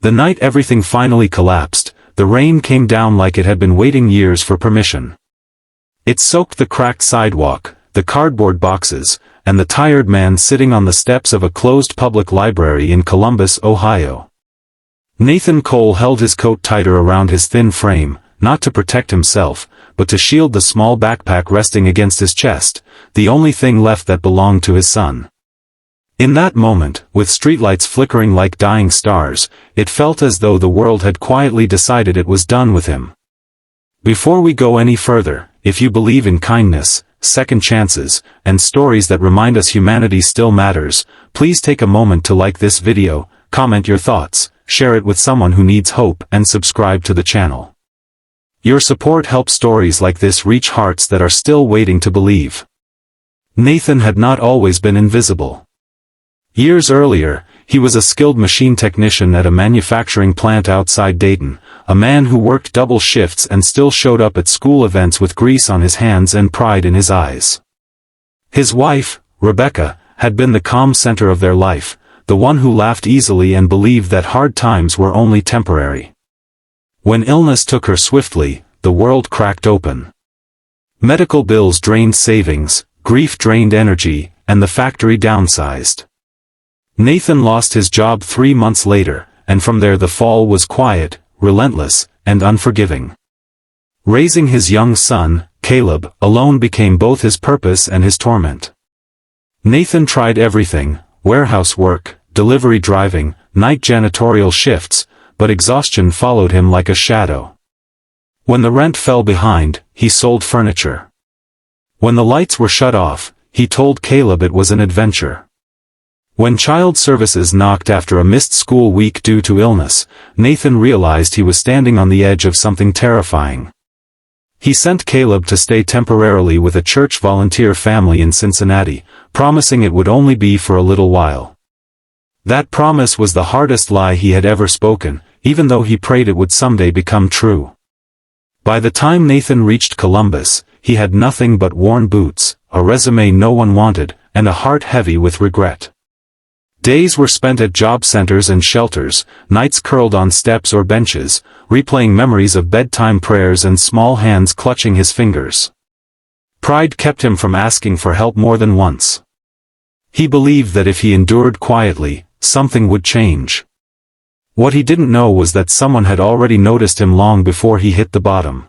The night everything finally collapsed, the rain came down like it had been waiting years for permission. It soaked the cracked sidewalk, the cardboard boxes, and the tired man sitting on the steps of a closed public library in Columbus, Ohio. Nathan Cole held his coat tighter around his thin frame, not to protect himself, but to shield the small backpack resting against his chest, the only thing left that belonged to his son. In that moment, with streetlights flickering like dying stars, it felt as though the world had quietly decided it was done with him. Before we go any further, if you believe in kindness, second chances, and stories that remind us humanity still matters, please take a moment to like this video, comment your thoughts, share it with someone who needs hope, and subscribe to the channel. Your support helps stories like this reach hearts that are still waiting to believe. Nathan had not always been invisible. Years earlier, he was a skilled machine technician at a manufacturing plant outside Dayton, a man who worked double shifts and still showed up at school events with grease on his hands and pride in his eyes. His wife, Rebecca, had been the calm center of their life, the one who laughed easily and believed that hard times were only temporary. When illness took her swiftly, the world cracked open. Medical bills drained savings, grief drained energy, and the factory downsized. Nathan lost his job 3 months later, and from there the fall was quiet, relentless, and unforgiving. Raising his young son, Caleb, alone became both his purpose and his torment. Nathan tried everything: warehouse work, delivery driving, night janitorial shifts, but exhaustion followed him like a shadow. When the rent fell behind, he sold furniture. When the lights were shut off, he told Caleb it was an adventure. When child services knocked after a missed school week due to illness, Nathan realized he was standing on the edge of something terrifying. He sent Caleb to stay temporarily with a church volunteer family in Cincinnati, promising it would only be for a little while. That promise was the hardest lie he had ever spoken, even though he prayed it would someday become true. By the time Nathan reached Columbus, he had nothing but worn boots, a resume no one wanted, and a heart heavy with regret. Days were spent at job centers and shelters, nights curled on steps or benches, replaying memories of bedtime prayers and small hands clutching his fingers. Pride kept him from asking for help more than once. He believed that if he endured quietly, something would change. What he didn't know was that someone had already noticed him long before he hit the bottom.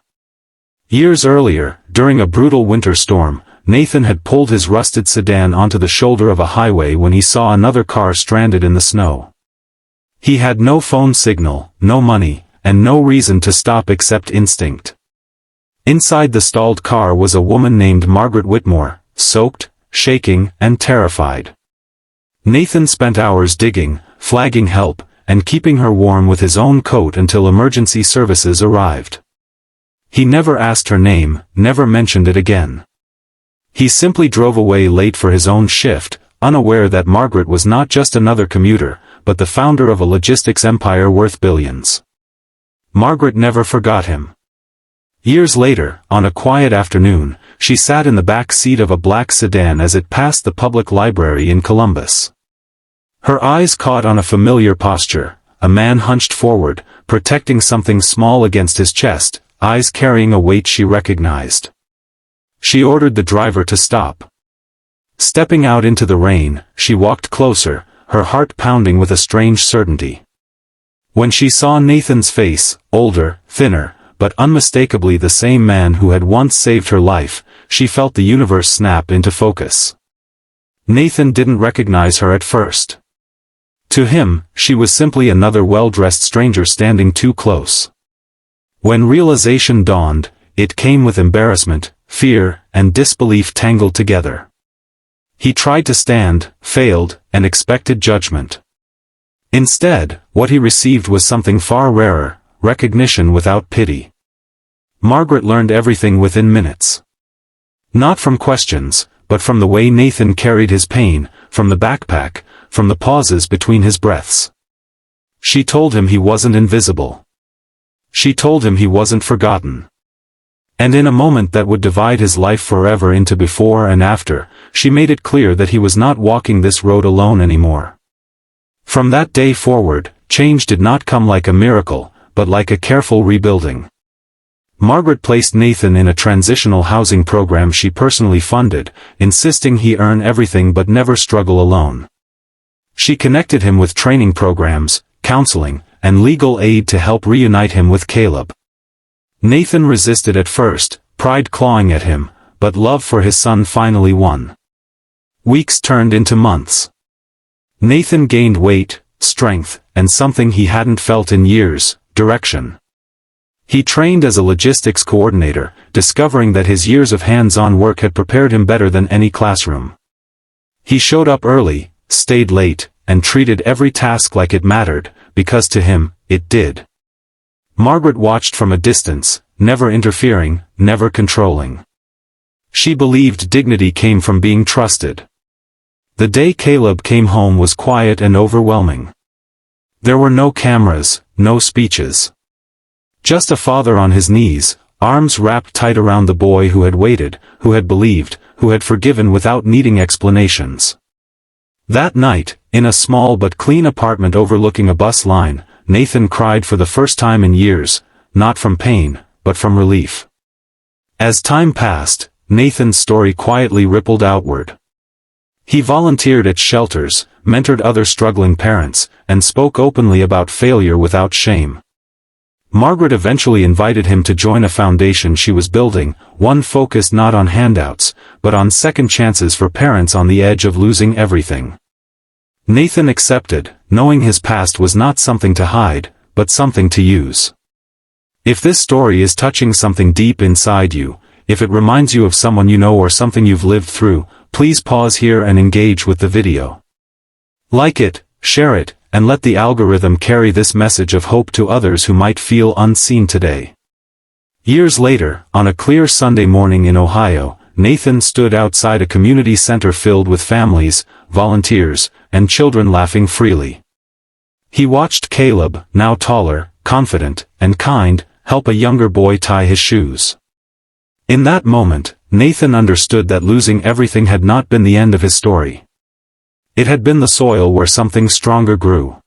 Years earlier, during a brutal winter storm, Nathan had pulled his rusted sedan onto the shoulder of a highway when he saw another car stranded in the snow. He had no phone signal, no money, and no reason to stop except instinct. Inside the stalled car was a woman named Margaret Whitmore, soaked, shaking, and terrified. Nathan spent hours digging, flagging help, and keeping her warm with his own coat until emergency services arrived. He never asked her name, never mentioned it again. He simply drove away late for his own shift, unaware that Margaret was not just another commuter, but the founder of a logistics empire worth billions. Margaret never forgot him. Years later, on a quiet afternoon, she sat in the back seat of a black sedan as it passed the public library in Columbus. Her eyes caught on a familiar posture, a man hunched forward, protecting something small against his chest, eyes carrying a weight she recognized. She ordered the driver to stop. Stepping out into the rain, she walked closer, her heart pounding with a strange certainty. When she saw Nathan's face, older, thinner, but unmistakably the same man who had once saved her life, she felt the universe snap into focus. Nathan didn't recognize her at first. To him, she was simply another well-dressed stranger standing too close. When realization dawned, it came with embarrassment, fear, and disbelief tangled together. He tried to stand, failed, and expected judgment. Instead, what he received was something far rarer: recognition without pity. Margaret learned everything within minutes. Not from questions, but from the way Nathan carried his pain, from the backpack, from the pauses between his breaths. She told him he wasn't invisible. She told him he wasn't forgotten. And in a moment that would divide his life forever into before and after, she made it clear that he was not walking this road alone anymore. From that day forward, change did not come like a miracle, but like a careful rebuilding. Margaret placed Nathan in a transitional housing program she personally funded, insisting he earn everything but never struggle alone. She connected him with training programs, counseling, and legal aid to help reunite him with Caleb. Nathan resisted at first, pride clawing at him, but love for his son finally won. Weeks turned into months. Nathan gained weight, strength, and something he hadn't felt in years, direction. He trained as a logistics coordinator, discovering that his years of hands-on work had prepared him better than any classroom. He showed up early, stayed late, and treated every task like it mattered, because to him, it did. Margaret watched from a distance, never interfering, never controlling. She believed dignity came from being trusted. The day Caleb came home was quiet and overwhelming. There were no cameras, no speeches. Just a father on his knees, arms wrapped tight around the boy who had waited, who had believed, who had forgiven without needing explanations. That night, in a small but clean apartment overlooking a bus line, Nathan cried for the first time in years, not from pain, but from relief. As time passed, Nathan's story quietly rippled outward. He volunteered at shelters, mentored other struggling parents, and spoke openly about failure without shame. Margaret eventually invited him to join a foundation she was building, one focused not on handouts, but on second chances for parents on the edge of losing everything. Nathan accepted, knowing his past was not something to hide, but something to use. If this story is touching something deep inside you, if it reminds you of someone you know or something you've lived through, please pause here and engage with the video. Like it, share it, and let the algorithm carry this message of hope to others who might feel unseen today. Years later, on a clear Sunday morning in Ohio, Nathan stood outside a community center filled with families, volunteers, and children laughing freely. He watched Caleb, now taller, confident, and kind, help a younger boy tie his shoes. In that moment, Nathan understood that losing everything had not been the end of his story. It had been the soil where something stronger grew.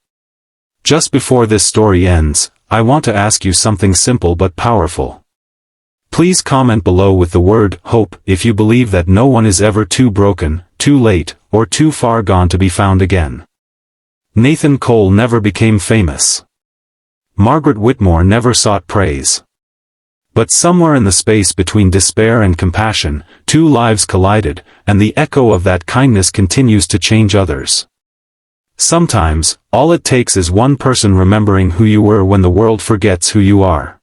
Just before this story ends, I want to ask you something simple but powerful. Please comment below with the word hope if you believe that no one is ever too broken, too late, or too far gone to be found again. Nathan Cole never became famous. Margaret Whitmore never sought praise. But somewhere in the space between despair and compassion, two lives collided, and the echo of that kindness continues to change others. Sometimes, all it takes is one person remembering who you were when the world forgets who you are.